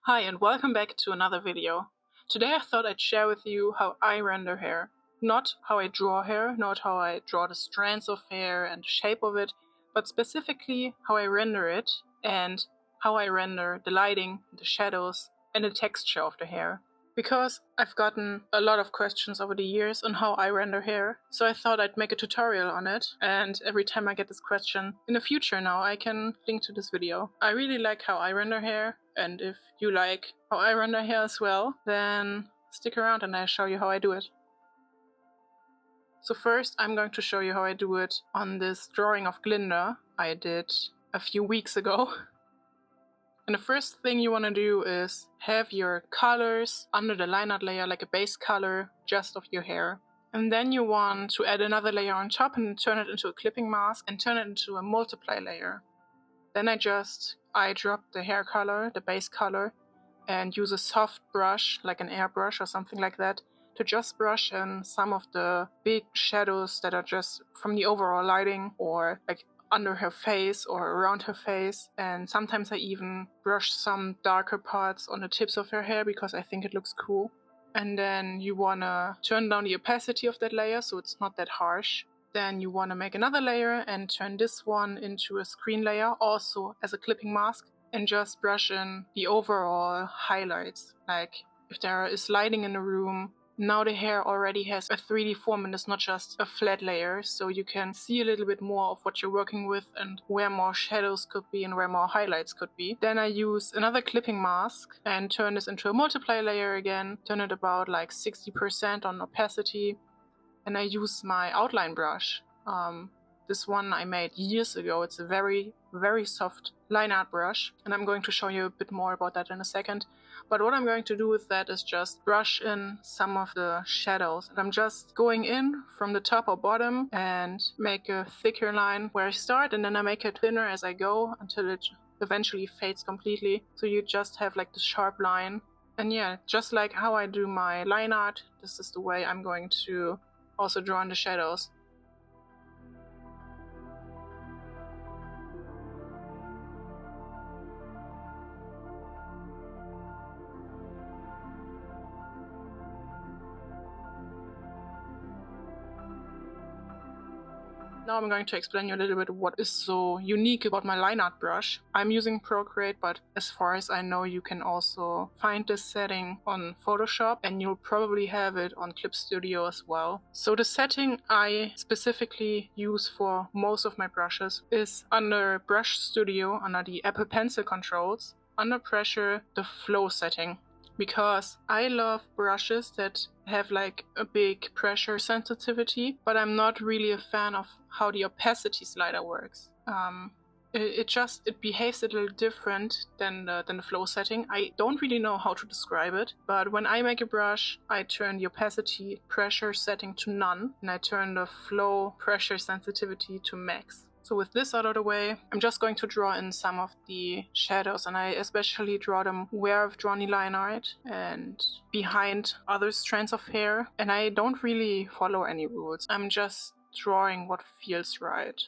Hi and welcome back to another video. Today I thought I'd share with you how I render hair. Not how I draw hair, not how I draw the strands of hair and the shape of it, but specifically how I render it and how I render the lighting, the shadows, and the texture of the hair. Because I've gotten a lot of questions over the years on how I render hair, so I thought I'd make a tutorial on it, and every time I get this question in the future now I can link to this video. I really like how I render hair, and if you like how I render hair as well, then stick around and I'll show you how I do it. So first I'm going to show you how I do it on this drawing of Glinda I did a few weeks ago. And the first thing you want to do is have your colors under the line art layer, like a base color just of your hair. And then you want to add another layer on top and turn it into a clipping mask and turn it into a multiply layer. Then I drop the hair color, the base color, and use a soft brush, like an airbrush or something like that, to just brush in some of the big shadows that are just from the overall lighting, or like under her face or around her face. And sometimes I even brush some darker parts on the tips of her hair because I think it looks cool. And then you want to turn down the opacity of that layer so it's not that harsh. Then you want to make another layer and turn this one into a screen layer, also as a clipping mask, and just brush in the overall highlights. Like if there is lighting in the room, now the hair already has a 3D form and it's not just a flat layer, so you can see a little bit more of what you're working with and where more shadows could be and where more highlights could be. Then I use another clipping mask and turn this into a multiply layer again, turn it about like 60% on opacity, and I use my outline brush. This one I made years ago. It's a very, very soft line art brush, and I'm going to show you a bit more about that in a second. But what I'm going to do with that is just brush in some of the shadows. And I'm just going in from the top or bottom and make a thicker line where I start, and then I make it thinner as I go until it eventually fades completely. So you just have like the sharp line. And yeah, just like how I do my line art, this is the way I'm going to also draw in the shadows. Now I'm going to explain you a little bit what is so unique about my line art brush. I'm using Procreate, but as far as I know you can also find this setting on Photoshop, and you'll probably have it on Clip Studio as well. So the setting I specifically use for most of my brushes is under Brush Studio, under the Apple Pencil controls, under pressure, the flow setting. Because I love brushes that have like a big pressure sensitivity, but I'm not really a fan of how the opacity slider works. It behaves a little different than the flow setting. I don't really know how to describe it, but when I make a brush, I turn the opacity pressure setting to none, and I turn the flow pressure sensitivity to max. So with this out of the way, I'm just going to draw in some of the shadows, and I especially draw them where I've drawn the line art and behind other strands of hair. And I don't really follow any rules. I'm just drawing what feels right.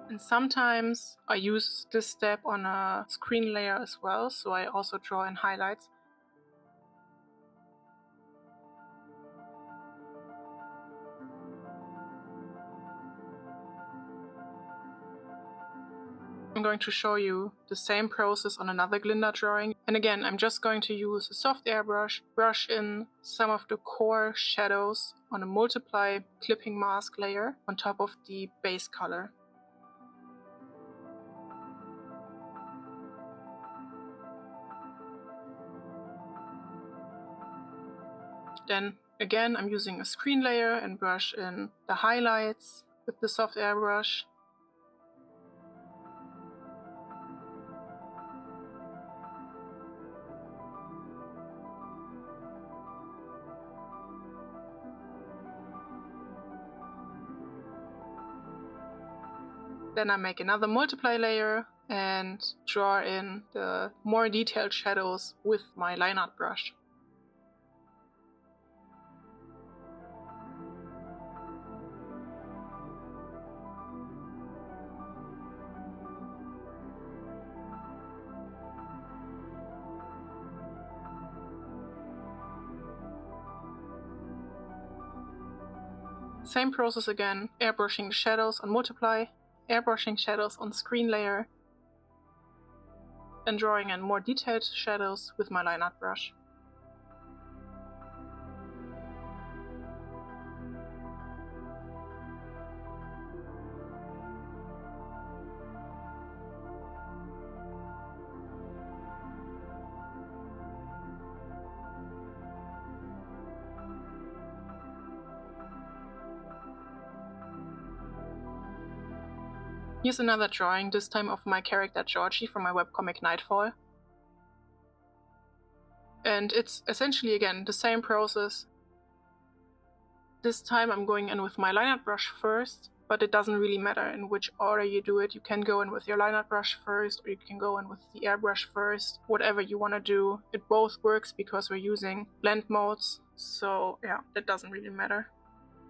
And sometimes I use this step on a screen layer as well, so I also draw in highlights. I'm going to show you the same process on another Glinda drawing. And again, I'm just going to use a soft airbrush, brush in some of the core shadows on a multiply clipping mask layer on top of the base color. Then Again, I'm using a screen layer and brush in the highlights with the soft airbrush. Then I make another multiply layer and draw in the more detailed shadows with my line art brush. Same process again, airbrushing shadows on multiply, airbrushing shadows on screen layer, and drawing in more detailed shadows with my line art brush. Here's another drawing, this time of my character Georgie from my webcomic Nightfall. And it's essentially again the same process. This time I'm going in with my line art brush first, but it doesn't really matter in which order you do it. You can go in with your line art brush first, or you can go in with the airbrush first, whatever you want to do. It both works because we're using blend modes, so yeah, that doesn't really matter.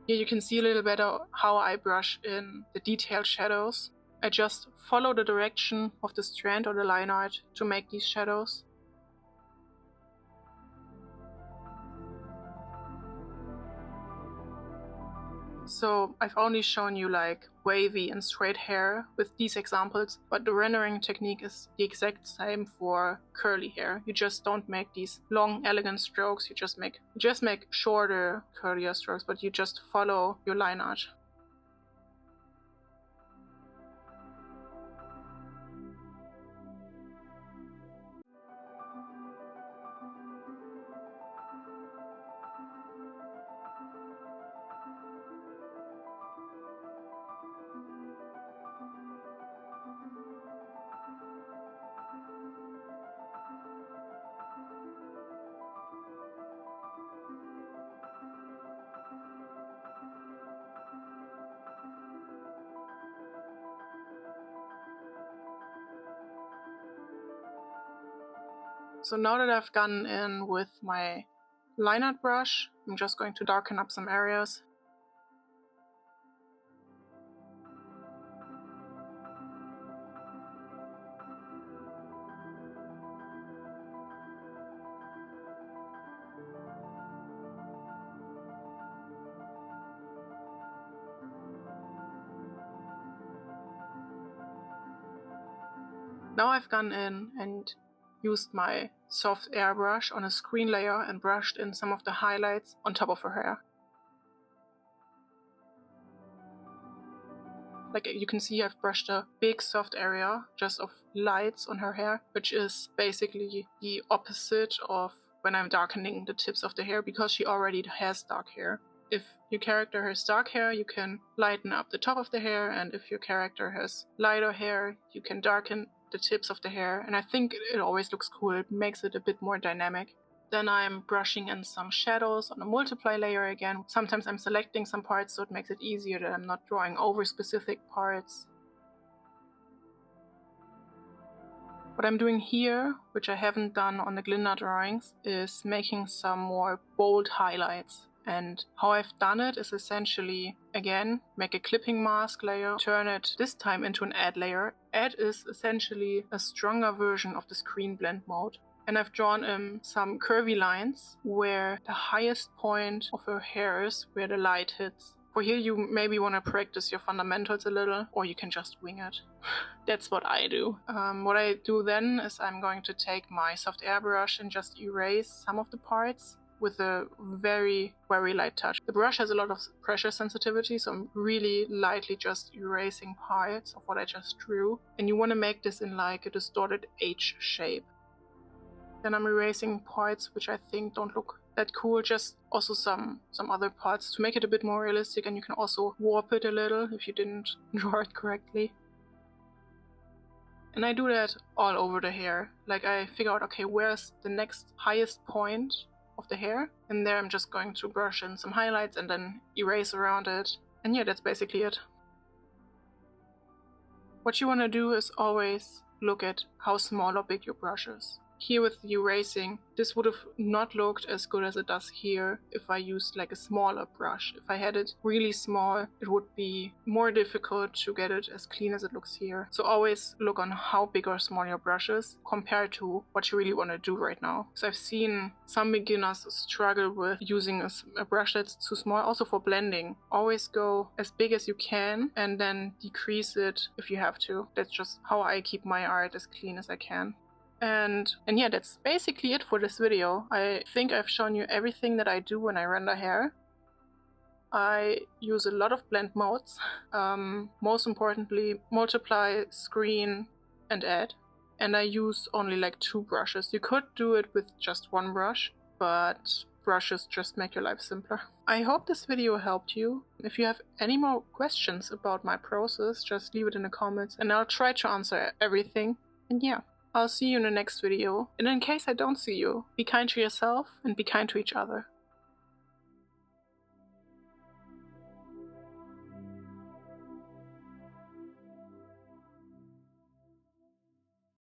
Here you can see a little better how I brush in the detailed shadows. I just follow the direction of the strand or the line art to make these shadows. So I've only shown you like wavy and straight hair with these examples, but the rendering technique is the exact same for curly hair. You just don't make these long elegant strokes, you just make shorter curlier strokes, but you just follow your line art. So now that I've gone in with my line art brush, I'm just going to darken up some areas. Now I've gone in and used my soft airbrush on a screen layer and brushed in some of the highlights on top of her hair. Like you can see, I've brushed a big soft area just of lights on her hair, which is basically the opposite of when I'm darkening the tips of the hair, because she already has dark hair. If your character has dark hair, you can lighten up the top of the hair, and if your character has lighter hair, you can darken the tips of the hair, and I think it always looks cool. It makes it a bit more dynamic. Then I'm brushing in some shadows on a multiply layer again. Sometimes I'm selecting some parts so it makes it easier that I'm not drawing over specific parts. What I'm doing here, which I haven't done on the Glinda drawings, is making some more bold highlights. And how I've done it is essentially, again, make a clipping mask layer, turn it this time into an add layer. Add is essentially a stronger version of the screen blend mode. And I've drawn some curvy lines where the highest point of her hair is, where the light hits. For here you maybe want to practice your fundamentals a little, or you can just wing it. That's what I do. What I do then is I'm going to take my soft airbrush and just erase some of the parts with a very, very light touch. The brush has a lot of pressure sensitivity, so I'm really lightly just erasing parts of what I just drew. And you want to make this in like a distorted H shape. Then I'm erasing parts which I think don't look that cool, just also some other parts to make it a bit more realistic, and you can also warp it a little if you didn't draw it correctly. And I do that all over the hair. Like I figure out, okay, where's the next highest point of the hair? And there I'm just going to brush in some highlights and then erase around it. And yeah, that's basically it. What you want to do is always look at how small or big your brush is. Here with the erasing, this would have not looked as good as it does here if I used like a smaller brush. If I had it really small, it would be more difficult to get it as clean as it looks here. So always look on how big or small your brush is compared to what you really want to do right now. So I've seen some beginners struggle with using a brush that's too small. Also for blending, always go as big as you can and then decrease it if you have to. That's just how I keep my art as clean as I can. And yeah, that's basically it for this video. I think I've shown you everything that I do when I render hair. I use a lot of blend modes. Most importantly, multiply, screen, and add. And I use only like 2 brushes. You could do it with just 1 brush, but brushes just make your life simpler. I hope this video helped you. If you have any more questions about my process, just leave it in the comments and I'll try to answer everything. And yeah. I'll see you in the next video, and in case I don't see you, be kind to yourself and be kind to each other.